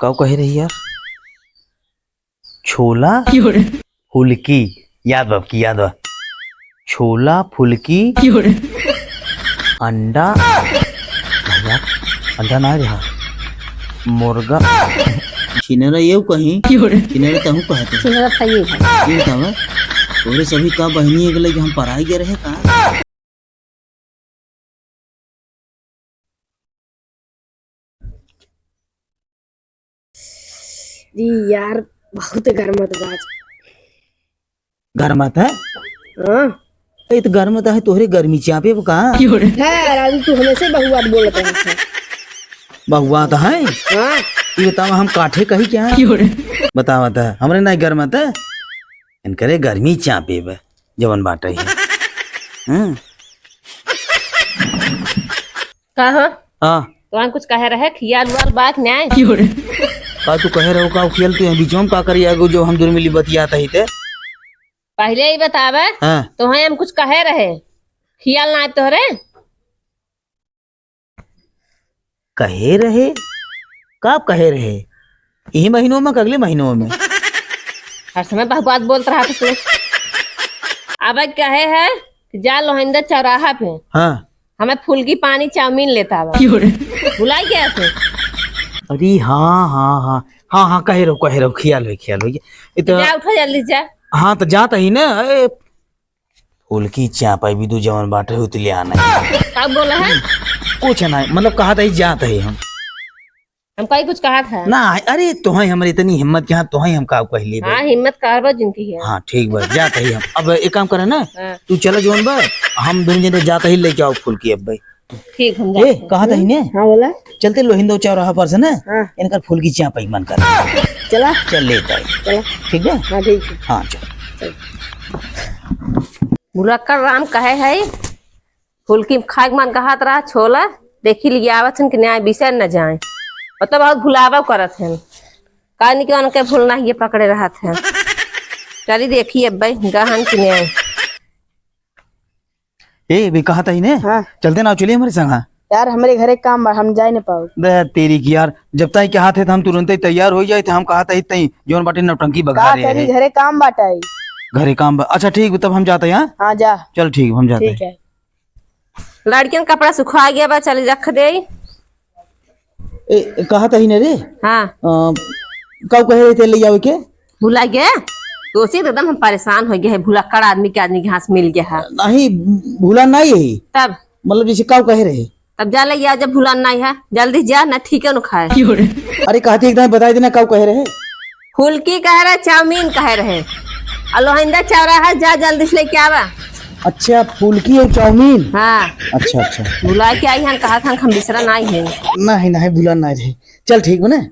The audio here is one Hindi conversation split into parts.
कब कहे रही यार? छोला फुल्की। याद बा की याद बा। छोला फुल्की अंडा भैया अंडा ना रहा मुर्गा छिनेरा ये कहीं छिनेरा तहु कहते छिनेरा था ये ये बतावा तोरे सभी का बहनी है गले कि हम पढ़ाई गए रहे का जी यार बहुत गर्म था आज। गर्म आता है हाँ ये तो गर्म आता है तोहरे गर्मी चापे वो कहाँ है राजू, तू हमेशा बहुआत बोलता है। बहुआ आता है हाँ ये बतावा हम काठे कही क्या बतावा आता है हमरे ना गर्म आता है इनकरे गर्मी चापे बा जवन बाटा है हाँ का हो हाँ तो कुछ कहे रहे खियाल वाल बात न्याय का तू कहे रहो का खेल तू बीचों में का करिया जो हम दूर मिली बतियाता ही ते पहले ही बतावे हाँ तो हम कुछ कहे रहे खियाल ना तोहरे कहे रहे कब कहे रहे यही महीनों में अगले महीनों में हर समय बहुआत बोलता रहा तू। अब कहे है कि जा लोहिंदा चौराहा पे हाँ हमें फुल्की पानी चाउमीन लेता हुआ भुलाई गया थे। अरे हाँ हाँ हाँ हाँ हाँ कहे रहो ख्याल हो ये तो जा उठो जल्दी जा। हाँ तो जाता ही ना फुल्की चापा भी दो जवन बाटे हो तो ले आना कब बोला है कुछ ना मतलब कहा था ही जाता ही हम कहीं कुछ कहा था ना अरे तुम्हें हमारी इतनी हिम्मत क्या तुम्हें हम का कह ली हाँ हिम्मत कारबा जिनकी है। हाँ ठीक बा जाता ही हम अब एक काम करे ना हाँ। तू चला जोन बा हम दोनों जने जाता ही लेके आओ फुल्की अब भाई ठीक हम ए कहा था ही ने हाँ बोला चलते लोहिंदो चौराहा पर से ना हाँ। इनका फुल्की चापा ही मन कर चला चल लेता है चला ठीक है हाँ ठीक है। हाँ चल बुलक्कर राम कहे है फुल्की खाए मन कहा रहा छोला देखी लिया आवत कि न्याय विषय न जाए मतलब बहुत भुलावा करत है कहानी के उनके भूलना ये पकड़े रहा थे। चली देखी अब भाई गहन की न्याय ए भी कहा था ही ने हाँ। चलते ना चलिए हमारे संग यार हमारे घरे काम बा हम जाए न पाओ तेरी की यार जब तक कहा थे तो हम तुरंत ही तैयार हो जाए थे हम कहा था इतनी जोन बाटे नौटंकी बगा रहे हैं घरे काम बाटा घरे काम अच्छा ठीक तब हम जाते हैं हाँ जा चल ठीक हम जाते ठीक है। लड़कियों का कपड़ा सुखा गया बा चल रख दे। कहा था ही ने रे हाँ कब कहे रहे थे ले जाओ के भुला गया तो उसी एकदम हम परेशान हो गए है भुलक्कड़ आदमी के आदमी घास मिल गया है नहीं भूला नहीं यही तब मतलब जैसे कब कहे रहे तब जा लग जब भुला नहीं है जल्दी जा ना ठीक है न खाए। अरे कहते एकदम बता देना कब कहे रहे फुल्की कह रहे चाउमीन कह रहे लोहिंदा चौराहा जा जल्दी से लेके आवा। अच्छा फुल्की और चाउमीन हाँ अच्छा अच्छा भुला के आई हम कहा था हम बिसरा नहीं है नहीं नहीं भूला नहीं रहे चल ठीक है ना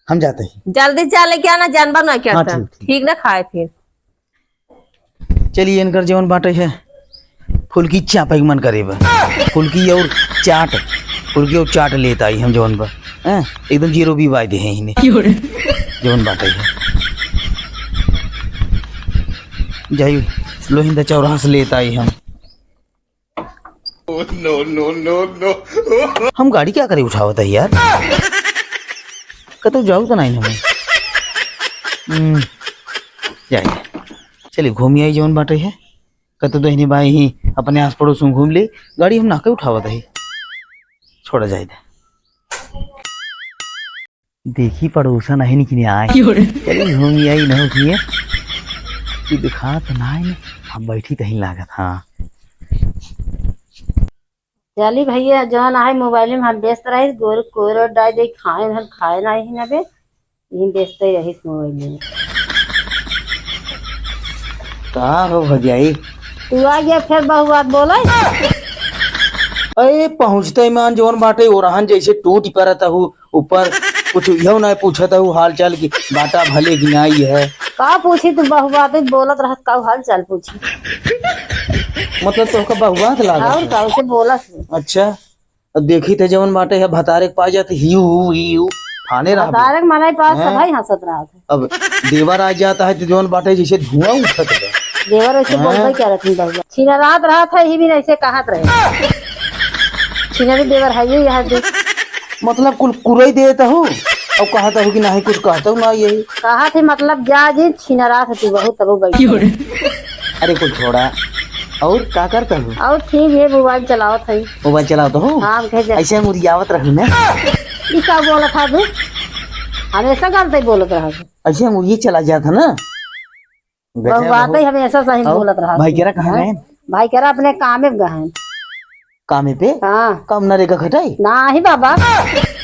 हम जाते हैं जल्दी जा लेके आना जानवर ना क्या हाँ, था। ठीक। ठीक ना खाए फिर चलिए इनकर जीवन बाटे है फुल्की चापा मन करेबा फुल्की और चाट लेता आई हम जवन बा एकदम जीरो भी वायदे हैं इन्हें जवन बाटे है जाइए लोहिंदा चौराहा से लेता आई हम नो हम गाड़ी क्या करे उठावत है यार कतो जाऊ तो नहीं हमें जाइए चलिए घूम आई जवन बाटे है कतो दहनी बाई ही अपने आस पड़ोस में घूम ले गाड़ी हम नाके उठावत है छोड़ा जाए देखी पड़ोसा नहीं निकले आए चलिए घूम आई न होती तू दिखा तो नहीं हम बैठी कहीं लागत हाँ चली भैया जौन आए मोबाइल में हम व्यस्त रही गोर कोर डाल दे खाए नहीं ना बे यही व्यस्त रही मोबाइल में का हो भजाई तू आ गया फिर बहुआत बोले अरे पहुंचते मान जवन बाटे ओरहन जैसे टूट पड़ता हूँ ऊपर कुछ यह ना पूछता हूँ हाल चाल की बाटा भले की आई है का पूछी तू बहुआत बोलत रहत का हाल चाल पूछी मतलब तो का बहुआत और लागत का उसे बोलस अच्छा अब देखी थे जवन बाटे है भतारे के पास जाते हियू खाने रहा तारक मनाई पास हैं? सब भाई हंसत रहा था अब देवर आ जाता है तो जवन बाटे जैसे धुआं उठत है देवर ऐसे बोलते क्या रहती बहुआ छीना रात रहा था ही भी ऐसे कहत रहे छीना भी देवर है यहाँ दे मतलब कुल कुरई देता हूँ अब कहता हूँ कि नहीं कुछ कहता हूँ ना यही। कहा थे मतलब जा जी छिनरा थे बहुत तब बैठी। अरे कुछ छोड़ा और का करता हूँ। और ठीक है मोबाइल चलाओ थे। मोबाइल चलाता हूँ। हाँ भेज ऐसे मुरियावत रहू ना। ई का बोला था तू हमेशा गलत ही बोलत रहा तू। ऐसे मुझे चला जाता ना। वो बात ही हमेशा सही और बोलत रहा। भाई केरा कहाँ गए? भाई कह रहा अपने काम में गए। कामे पे? हाँ कम न रेखा खटाई? ना ही बाबा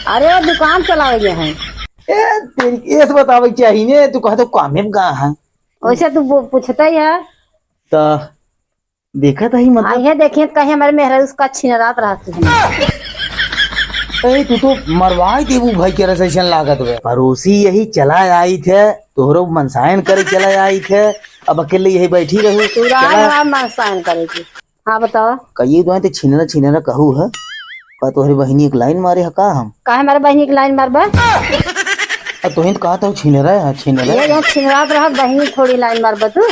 अरे वो दुकान चलावे गए हैं। ए तेरी ऐसे बतावे चाहिए ने तू कहता कामे में कहाँ है? वैसे तू पूछता ही है। तो देखा था ही मतलब। ये देखिए कहीं हमारे मेहरा उसका छिनरात रहती है। ए तू तो मरवाई देबू भाई के रसैसन लागत बे। पड़ोसी यही चला आई थे तोहरो मनसायन करे चला आई थे अब अकेले यही बैठी रहू। तू राय मनसायन करेगी। हाँ बताओ कहिए तो छिनरा छिनरा कहू है का तोहरी बहिनी एक लाइन मारे है का हम? का हमारे बहनी की लाइन मारबा? तोहिन कहा था छिनरा है छिनरा। ये जो छिनरात रहा बहनी थोड़ी लाइन मारबा तू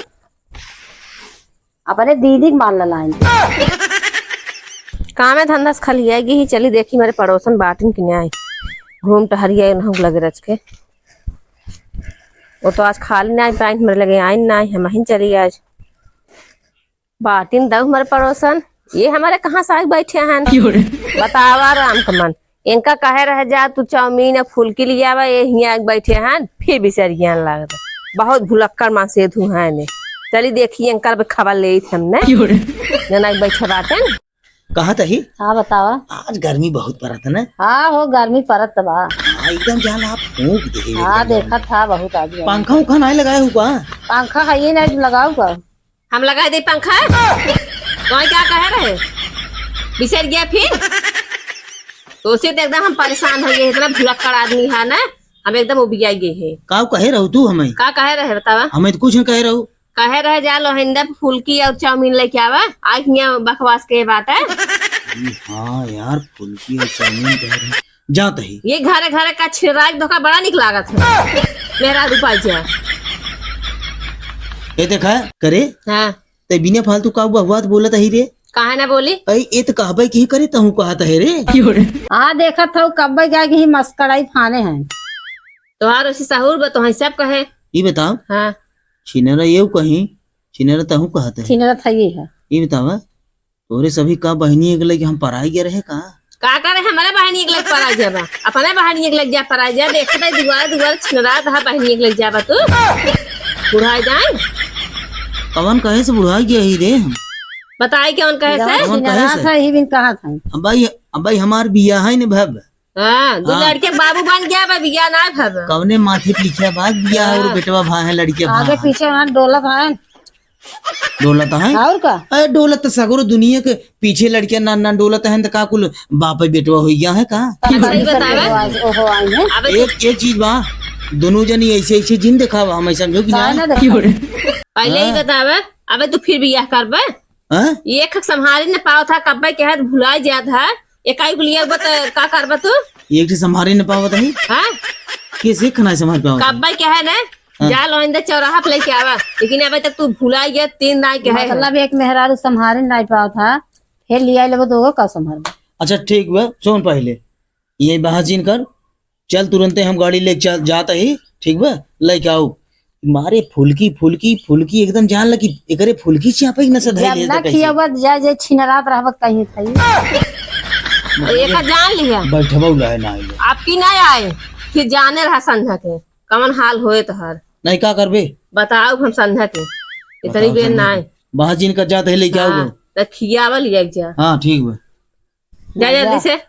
अपने दीदी मार ला लाइन। काम है धंधा से खाली आएगी ही चली देखी मेरे पड़ोसन बाटिन की न्याय घूम टहरिया नहु लगे रच के। वो तो आज खाली नहीं पाइन मेरे लगे आइन नहीं हम ही चली आज बाटिन दऊ हमारे पड़ोसन ये हमारे कहाँ से बैठे हैं बतावा राम कमन इनका कहे रह जा तू चाउमीन या फुल्की ले आवा ये यहाँ बैठे हैं फिर बिसरिया लग बहुत भुलक्कर माँ से धू है ने चली देखिए अंकल खबर ले हमने जना बैठे बाटे कहा था ही। हाँ बतावा आज गर्मी बहुत पड़ा था ना। हाँ हो गर्मी परत बा। हाँ एकदम जान आप फूंक दे। हाँ देखा था बहुत आज। पंखा उखा नहीं लगाया हुआ? पंखा है ये नहीं लगाऊ का हम लगा दे पंखा तो क्या कह रहे बिसर गया फिर तो उसे तो एकदम हम परेशान हो गए इतना भुलक्कड़ आदमी है ना हम एकदम उबिया गए है। का कहे रहू तू हमें? का कहे रहे बतावा? हमें तो कुछ न कहे रहू। कहे रहे जा लोहिंदा फुल्की और चाउमीन लेके आवा आज यहाँ बकवास के बात है। हाँ यार फुल्की और चाउमीन कह रहे जाता ही ये घरे घरे का छिराक धोखा बड़ा निक लागत है मेरा रुपया जा ये देखा करे। हाँ ते बिना फालतू का बहुआत बोलत ही रे। कहा ना बोली ऐ ये तो कहबे की करे तहू कहत है रे। हाँ देखा था कब्बे जाए ही मस्कड़ाई फाने हैं तोहार उसी सहूर बा तो सब कहे। ये बताओ हाँ छिनरा ये कहीं छिनरा तहू कहत है। छिनरा था ये है। ये बतावा तोरे सभी का बहनी एक लगे हम पराई गए रहे का करे हमारे बहनी एक लग परा जाबा अपने बहनी एक लग जा परा जा देखता दुआर दुआर छिनरा था बहनी एक लग जाबा तू बुढ़ाई जाए कवन कहे से बुढ़ा गया ही रे। बताई कौन कहे से छिनरा था ही भी कहा था। अब भाई हमार बिया है न भब। हाँ दो लड़के बाबू बन गया बा बिया ना भब कवने माथे पीछे बाद बिया है और बेटवा भा है लड़के भा आगे पीछे वहाँ डोलत है। डोलत है और का अरे डोलत तो सगरो दुनिया के पीछे लड़कियां ना डोलत है तो का कुल बाप बेटवा हो गया है का? सही बतावा ओहो आई है अब एक चीज बा दोनों जनी ऐसे ऐसे जिन दिखावा हमें समझो कि ना ना। पहले ही बतावा अबे तू फिर बिया करबे हाँ? ये संभाली न पाओ था कब्बे के हाथ भुला जा था एकाई को लिया बत का करबे तू एक संभारे न पावत है हाँ कैसे खाना संभाल पाओ? कब्बे के है ना जा लोहिंदा चौराहा पे लेके आवा लेकिन अबे तक तू भुला गया 3 दाई के है मतलब एक मेहरारू संभारे नहीं पाओ था फिर लिया लोग दो का संभाल। अच्छा ठीक बा सुन पहले ये बहाजीन कर चल तुरंते हम गाड़ी ले चल जाता ही ठीक बा लेके आओ मारे फुल्की फुल्की फुल्की एकदम जान लगी एकरे फुल्की चापे न सधै ले ना खियावत जा जे छिनरात रहबत कहीं थई एक जान लिया बैठबौ ला ना आइले आपकी नहीं आए फिर जाने रहा संध्या के कमन हाल होए तोहर नहीं का करबे बताओ हम संध्या के इतनी बेर ना आए बहाजीन कर जाते ही लेके आओ। तो खियावा लिया जा हाँ ठीक बा जा जल्दी से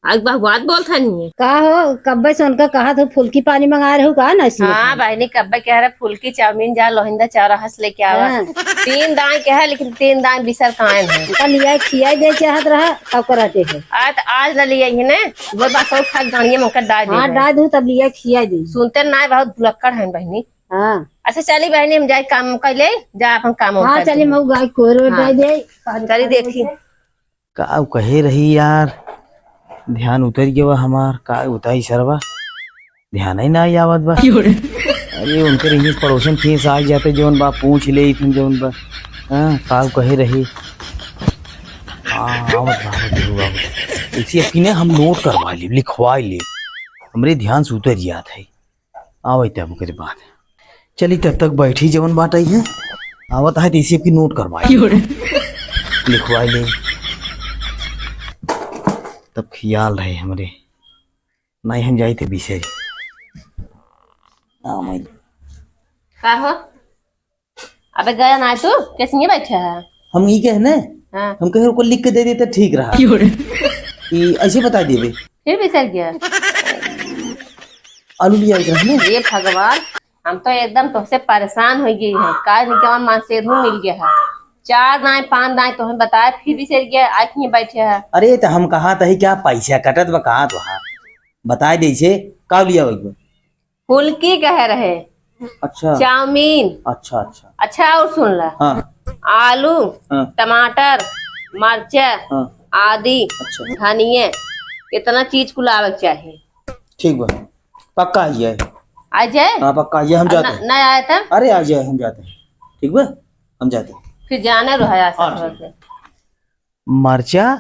आज बात बोलता नहीं है। का हो कब्बे से उनका कहा था फुल्की पानी मंगा रहे हो का ना हाँ बहनी कब्बे कह रहे फुल्की चाउमीन जा लोहिंदा चौराहा से लेके आवा हाँ। 3 दाई के है लेकिन 3 दाई बिसर कायम है उनका लिया खिया दे चाहत रहा तब कराते है। आज न लिया ही ने वो बस और खा गाड़िए मौका डाल दे हाँ डाल दूं तब लिया खिया दी। सुनते ना बहुत भुलक्कड़ है बहनी। हाँ अच्छा चली बहनी हम जाए काम कर ले जा अपन काम हाँ चलिए मऊ गाय को डाल दे चली देखी का कहे रही यार ध्यान उतर गया हमार का उताई सरवा ध्यान ही ना आवत बा। अरे उनके रही पड़ोसन खेस आ जाते जोन बा पूछ ले फिर जोन बा हाँ का कहे रही हाँ आवत बा इसी अपनी ने हम नोट करवा ली लिखवा ली हमरे ध्यान से उतर जात है। आवत तब ओकरे बाद चली तब तक बैठी जवन बात आई है आवत है तैसे की नोट करवाई लिखवाई ले तब ख्याल रहे हमरे नहीं हम जाई थे बिसरी मैं का हो अबे गया ना तू कैसे नहीं बैठा है? हम ये कहे ना हाँ हम कहे को लिख के दे देते ठीक रहा कि ऐसे बता देवे फिर बिसर गया। आलू लिया रहा ना ये भगवान हम तो एकदम तुमसे परेशान हो गई है। का निकल मान से मिल गया है 4 दाएं 5 दाएं तो हम बताया फिर बिसर गया आज नहीं बैठे है। अरे तो हम कहा था क्या पैसा कटत बा कहा तो हाँ बता दे से का लिया एक फुल्की कह रहे अच्छा चाउमीन अच्छा अच्छा अच्छा और सुन ला हाँ आलू हाँ टमाटर मर्चा हाँ आदि अच्छा धनिया इतना चीज को लावे चाहिए। ठीक बा पक्का आ जाए आ जाए हाँ पक्का आ जाए हम जाते हैं नहीं आया था अरे आ जाए हम जाते हैं ठीक बा हम जाते हैं फिर जाने रहा हाँ, मर्चा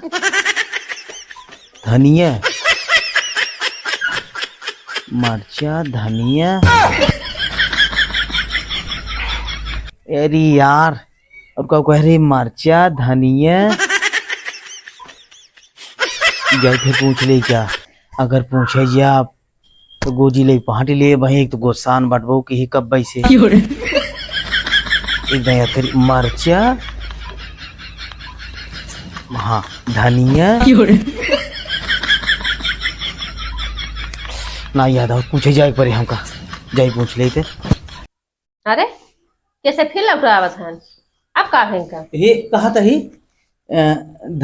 धनिया मर्चा धनिया अरे यार और क्या कह रही मर्चा धनिया जाए फिर पूछ ले क्या अगर पूछे जा तो गोजी ले पहाटी ले वही तो गोसान बटबो कि ही कब से एक दया करी मर्चा हाँ धनिया ना याद आओ पूछे जाए परे हमका जाए पूछ लेते अरे कैसे फिर लौटावत हन अब का है इनका ये कहा था ही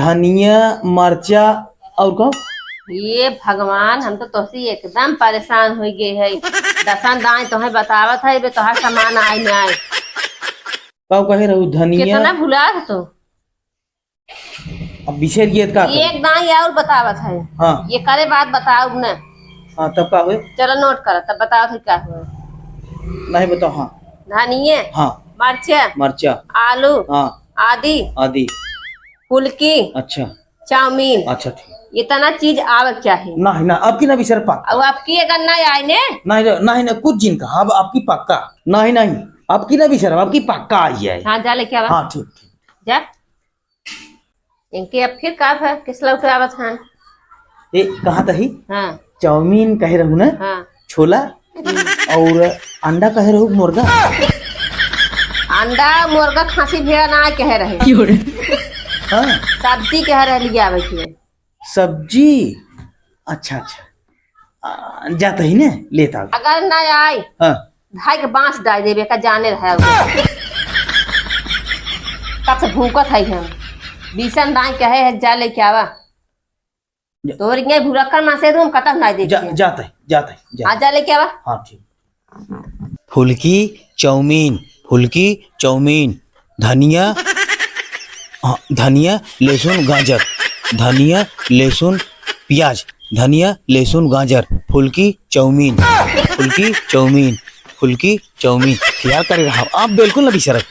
धनिया मर्चा और का ये भगवान हम तो तोसी एकदम परेशान हो गए है। दसन दाएं तुम्हें बतावत है बे तोहार सामान आए न आए का कहे रहू धनिया कितना भुला था तू अब बिछेर गए का एक दाएं और बतावत है हाँ ये करे बात बताओ न हाँ तब का हुए चलो नोट कर तब बताओ थे क्या हुआ। नहीं बताओ हाँ धनिया हाँ मर्चा मर्चा आलू हाँ आदि आदि फुल्की अच्छा चाउमीन अच्छा ठीक इतना चीज आवक चाहिए। नहीं ना आपकी ना बिसर पक्का अब आपकी अगर नहीं आए ने नहीं नहीं ना कुछ जिन का अब आपकी पक्का नहीं नहीं आपकी ना बिसर आपकी पक्का आई है हाँ जा लेके आवा हाँ ठीक ठीक जा इनके अब फिर का है किस लौट आवत हैं। ये कहा था ही हाँ चाउमीन कहे रहू ना हाँ छोला और अंडा कहे रहू मुर्गा अंडा मुर्गा खांसी भेड़ा ना कह रहे हाँ सब्जी कह रहे लिया आवे के सब्जी अच्छा अच्छा जाता ही ना लेता हूँ। अगर ना आए हाँ भाई के बांस डाल देवे का जाने रहा कब से भूकत है हम बीसन दाई कहे है जा लेके आवा तोर ये भूरक्कर मासे रूम कतक ना दे जाता है आ जा लेके आवा हाँ ठीक फुल्की चाउमीन धनिया हाँ धनिया लहसुन गाजर धनिया लहसुन प्याज धनिया लहसुन गाजर फुल्की चाउमीन तैयार कर रहा हूँ आप बिल्कुल अभी सरक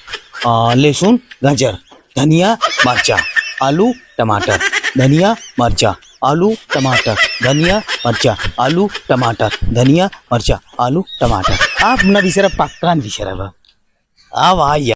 लहसुन गाजर धनिया मर्चा आलू टमाटर धनिया मर्चा आलू टमाटर धनिया मर्चा आलू टमाटर धनिया मर्चा आलू टमाटर आप ना बिसरा पक्का बिसरा अब आ